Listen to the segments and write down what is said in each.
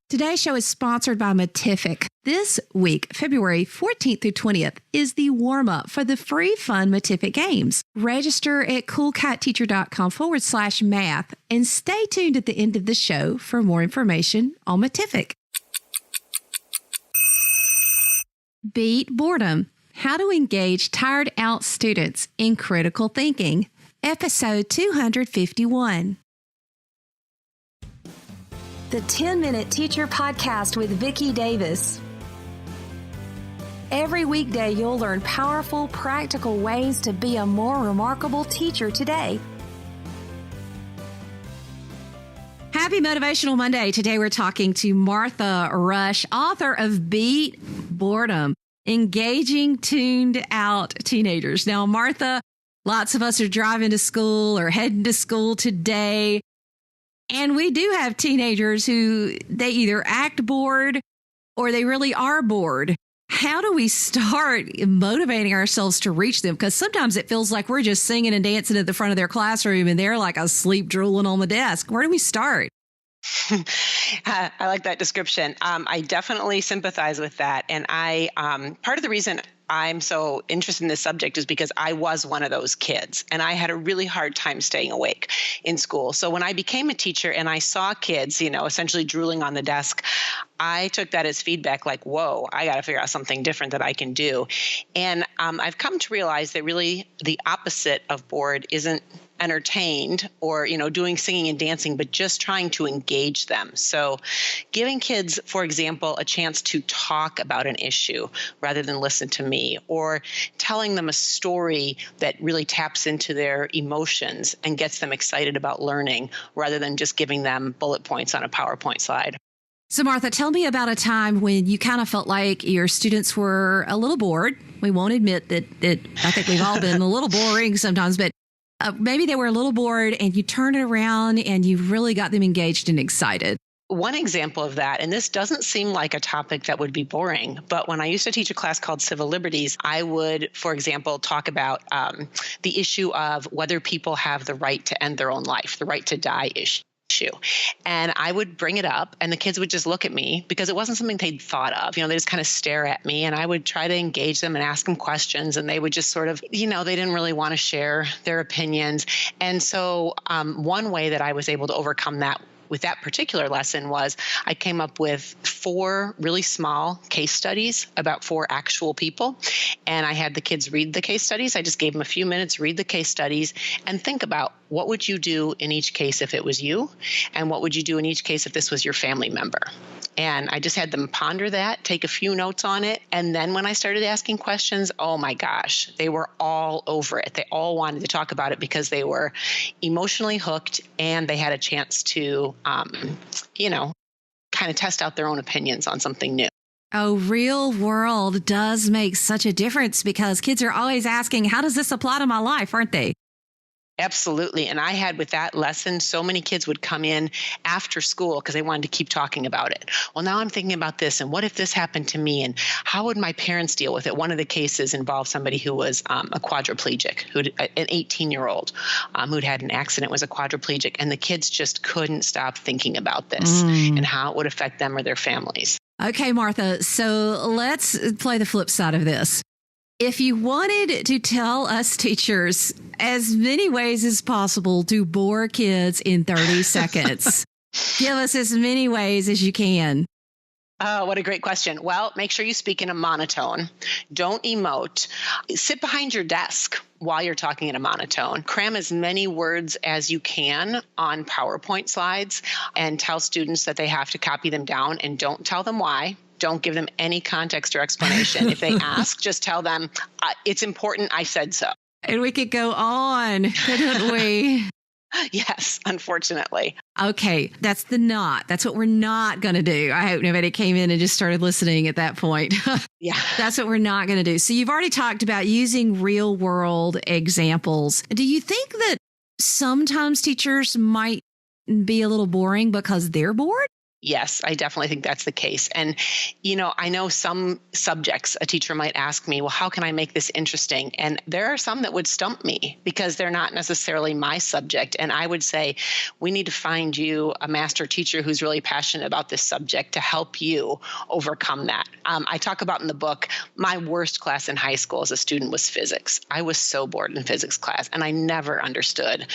Today's show is sponsored by Matific. This week, February 14th through 20th, is the warm-up for the free fun Matific Games. Register at coolcatteacher.com/math and stay tuned at the end of the show for more information on Matific. Beat Boredom. How to engage tired out students in critical thinking. Episode 251. The 10-Minute Teacher Podcast with Vicki Davis. Every weekday, you'll learn powerful, practical ways to be a more remarkable teacher today. Happy Motivational Monday. Today we're talking to Martha Rush, author of Beat Boredom, Engaging Tuned Out Teenagers. Now, Martha, lots of us are driving to school or heading to school today. And we do have teenagers who they either act bored or they really are bored. How do we start motivating ourselves to reach them? Because sometimes it feels like we're just singing and dancing at the front of their classroom and they're like asleep drooling on the desk. Where do we start? I like that description. I definitely sympathize with that. And part of the reason I'm so interested in this subject is because I was one of those kids and I had a really hard time staying awake in school. So when I became a teacher and I saw kids, essentially drooling on the desk, I took that as feedback like, whoa, I got to figure out something different that I can do. And I've come to realize that really the opposite of bored isn't entertained or, doing singing and dancing, but just trying to engage them. So giving kids, for example, a chance to talk about an issue rather than listen to me, or telling them a story that really taps into their emotions and gets them excited about learning rather than just giving them bullet points on a PowerPoint slide. So, Martha, tell me about a time when you kind of felt like your students were a little bored. We won't admit that I think we've all been a little boring sometimes, but maybe they were a little bored and you turned it around and you really got them engaged and excited. One example of that, and this doesn't seem like a topic that would be boring, but when I used to teach a class called Civil Liberties, I would, for example, talk about the issue of whether people have the right to end their own life, the right to die issue. And I would bring it up and the kids would just look at me because it wasn't something they'd thought of. They just kind of stare at me and I would try to engage them and ask them questions and they would just sort of, they didn't really want to share their opinions. And so one way that I was able to overcome that with that particular lesson was I came up with 4 really small case studies about 4 actual people. And I had the kids read the case studies. I just gave them a few minutes, read the case studies, and think about what would you do in each case if it was you? And what would you do in each case if this was your family member? And I just had them ponder that, take a few notes on it. And then when I started asking questions, oh my gosh, they were all over it. They all wanted to talk about it because they were emotionally hooked and they had a chance to, kind of test out their own opinions on something new. Oh, real world does make such a difference because kids are always asking, how does this apply to my life, aren't they? Absolutely. And I had with that lesson, so many kids would come in after school because they wanted to keep talking about it. Well, now I'm thinking about this and what if this happened to me and how would my parents deal with it? One of the cases involved somebody who was a quadriplegic, an 18-year-old who'd had an accident, was a quadriplegic, and the kids just couldn't stop thinking about this and how it would affect them or their families. Okay, Martha, so let's play the flip side of this. If you wanted to tell us teachers as many ways as possible to bore kids in 30 seconds, give us as many ways as you can. Oh, what a great question. Well, make sure you speak in a monotone. Don't emote. Sit behind your desk while you're talking in a monotone. Cram as many words as you can on PowerPoint slides and tell students that they have to copy them down and don't tell them why. Don't give them any context or explanation. If they ask, just tell them, it's important, I said so. And we could go on, couldn't we? Yes, unfortunately. Okay, that's what we're not going to do. I hope nobody came in and just started listening at that point. Yeah. That's what we're not going to do. So you've already talked about using real world examples. Do you think that sometimes teachers might be a little boring because they're bored? Yes, I definitely think that's the case. And, I know some subjects a teacher might ask me, well, how can I make this interesting? And there are some that would stump me because they're not necessarily my subject. And I would say, we need to find you a master teacher who's really passionate about this subject to help you overcome that. I talk about in the book, my worst class in high school as a student was physics. I was so bored in physics class, and I never understood,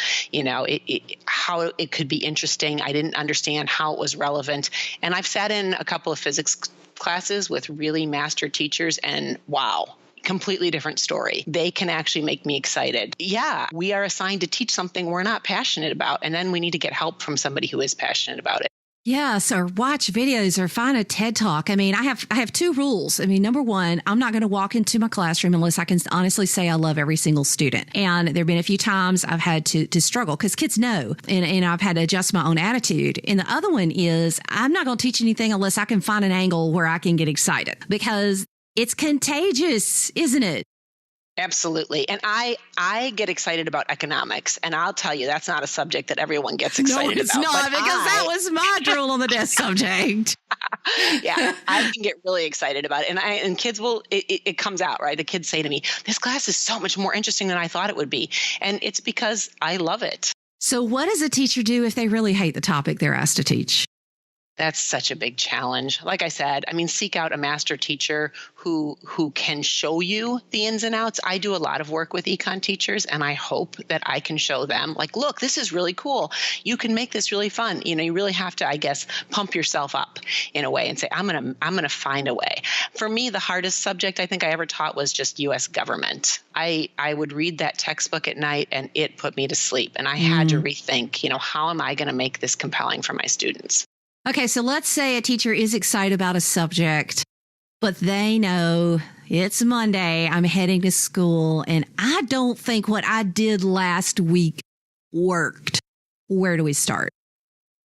how it could be interesting. I didn't understand how it was relevant. And I've sat in a couple of physics classes with really master teachers, and wow, completely different story. They can actually make me excited. Yeah, we are assigned to teach something we're not passionate about, and then we need to get help from somebody who is passionate about it. Yes, or watch videos or find a TED Talk. I mean, I have two rules. I mean, number one, I'm not going to walk into my classroom unless I can honestly say I love every single student. And there have been a few times I've had to struggle because kids know, and I've had to adjust my own attitude. And the other one is I'm not going to teach anything unless I can find an angle where I can get excited, because it's contagious, isn't it? Absolutely. And I get excited about economics. And I'll tell you, that's not a subject that everyone gets excited about. No, it's not, because that was my drill on the desk subject. Yeah, I can get really excited about it. And kids will, it comes out, right? The kids say to me, this class is so much more interesting than I thought it would be. And it's because I love it. So what does a teacher do if they really hate the topic they're asked to teach? That's such a big challenge. Like I said, seek out a master teacher who can show you the ins and outs. I do a lot of work with econ teachers, and I hope that I can show them, like, look, this is really cool. You can make this really fun. You really have to, I guess, pump yourself up in a way and say, I'm gonna find a way. For me, the hardest subject I think I ever taught was just U.S. government. I would read that textbook at night, and it put me to sleep. And I had to rethink, how am I going to make this compelling for my students? Okay, so let's say a teacher is excited about a subject, but they know it's Monday, I'm heading to school, and I don't think what I did last week worked. Where do we start?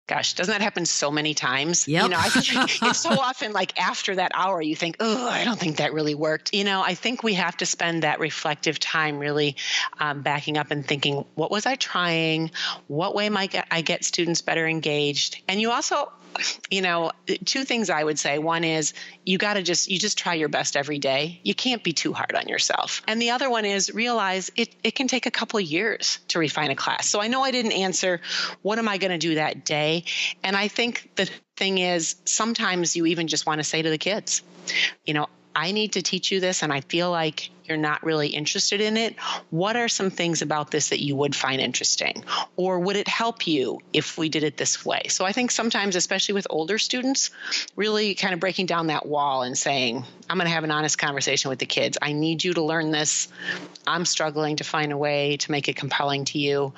Gosh, doesn't that happen so many times? Yep. I think it's so often like after that hour, you think, oh, I don't think that really worked. I think we have to spend that reflective time really backing up and thinking, what was I trying? What way might I get students better engaged? And you also, two things I would say. One is you just try your best every day. You can't be too hard on yourself. And the other one is realize it can take a couple of years to refine a class. So I know I didn't answer, what am I going to do that day? And I think the thing is, sometimes you even just want to say to the kids, I need to teach you this, and I feel like you're not really interested in it. What are some things about this that you would find interesting? Or would it help you if we did it this way? So I think sometimes, especially with older students, really kind of breaking down that wall and saying, I'm going to have an honest conversation with the kids. I need you to learn this. I'm struggling to find a way to make it compelling to you.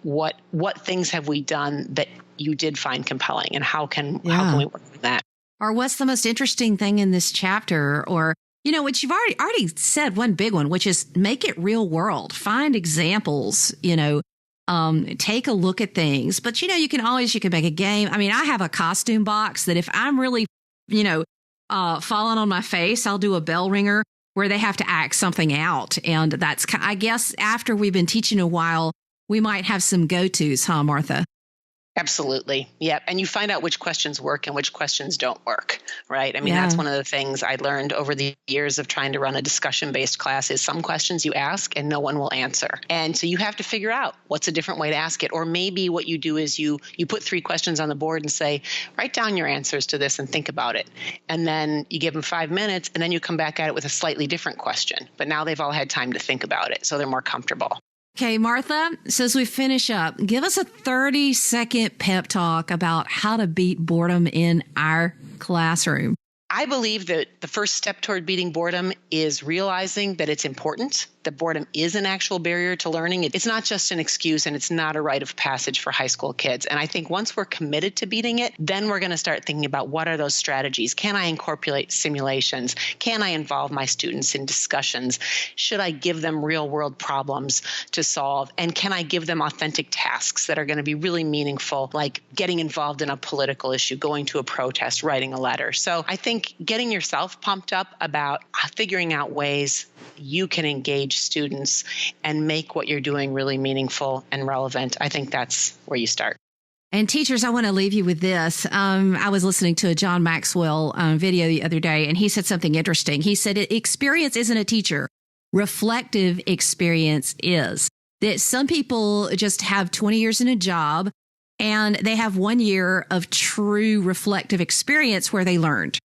What things have we done that you did find compelling, and how can we work with that? Or what's the most interesting thing in this chapter? Or, which you've already said, one big one, which is make it real world. Find examples, take a look at things. But, you can make a game. I have a costume box that if I'm really, falling on my face, I'll do a bell ringer where they have to act something out. And that's, I guess, after we've been teaching a while, we might have some go-tos, huh, Martha? Absolutely. Yeah. And you find out which questions work and which questions don't work, right? That's one of the things I learned over the years of trying to run a discussion-based class is some questions you ask and no one will answer. And so you have to figure out what's a different way to ask it. Or maybe what you do is you put 3 questions on the board and say, write down your answers to this and think about it. And then you give them 5 minutes and then you come back at it with a slightly different question. But now they've all had time to think about it, so they're more comfortable. Okay, Martha, so as we finish up, give us a 30-second pep talk about how to beat boredom in our classroom. I believe that the first step toward beating boredom is realizing that it's important, that boredom is an actual barrier to learning. It's not just an excuse, and it's not a rite of passage for high school kids. And I think once we're committed to beating it, then we're going to start thinking about what are those strategies? Can I incorporate simulations? Can I involve my students in discussions? Should I give them real world problems to solve? And can I give them authentic tasks that are going to be really meaningful, like getting involved in a political issue, going to a protest, writing a letter? So I think getting yourself pumped up about figuring out ways you can engage students and make what you're doing really meaningful and relevant, I think that's where you start. And teachers, I want to leave you with this. I was listening to a John Maxwell video the other day, and he said something interesting. He said, experience isn't a teacher. Reflective experience is. That some people just have 20 years in a job and they have 1 year of true reflective experience where they learned.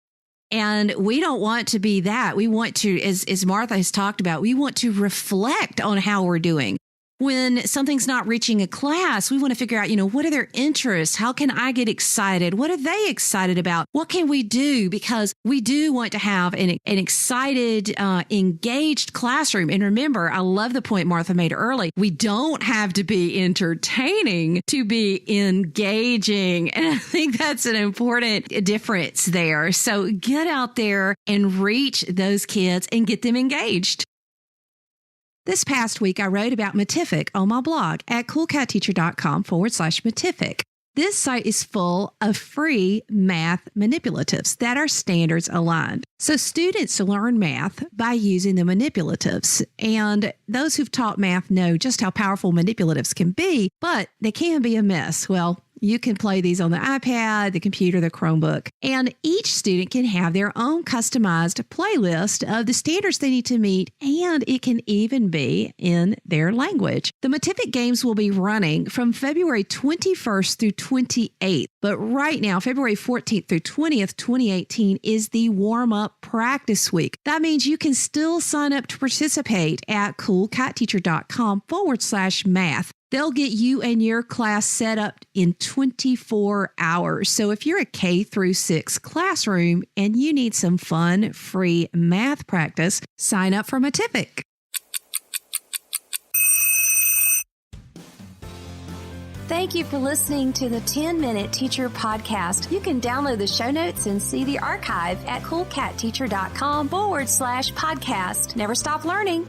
And we don't want to be that. We want to, as Martha has talked about, we want to reflect on how we're doing. When something's not reaching a class, we want to figure out, what are their interests? How can I get excited? What are they excited about? What can we do? Because we do want to have an excited, engaged classroom. And remember, I love the point Martha made early. We don't have to be entertaining to be engaging. And I think that's an important difference there. So get out there and reach those kids and get them engaged. This past week, I wrote about Matific on my blog at coolcatteacher.com/Matific. This site is full of free math manipulatives that are standards aligned. So students learn math by using the manipulatives. And those who've taught math know just how powerful manipulatives can be, but they can be a mess. Well, you can play these on the iPad, the computer, the Chromebook, and each student can have their own customized playlist of the standards they need to meet, and it can even be in their language. The Matific games will be running from February 21st through 28th, but right now, February 14th through 20th, 2018 is the warm-up practice week. That means you can still sign up to participate at coolcatteacher.com/math. They'll get you and your class set up in 24 hours. So if you're a K through 6 classroom and you need some fun, free math practice, sign up for Matific. Thank you for listening to the 10-Minute Teacher Podcast. You can download the show notes and see the archive at coolcatteacher.com/podcast. Never stop learning.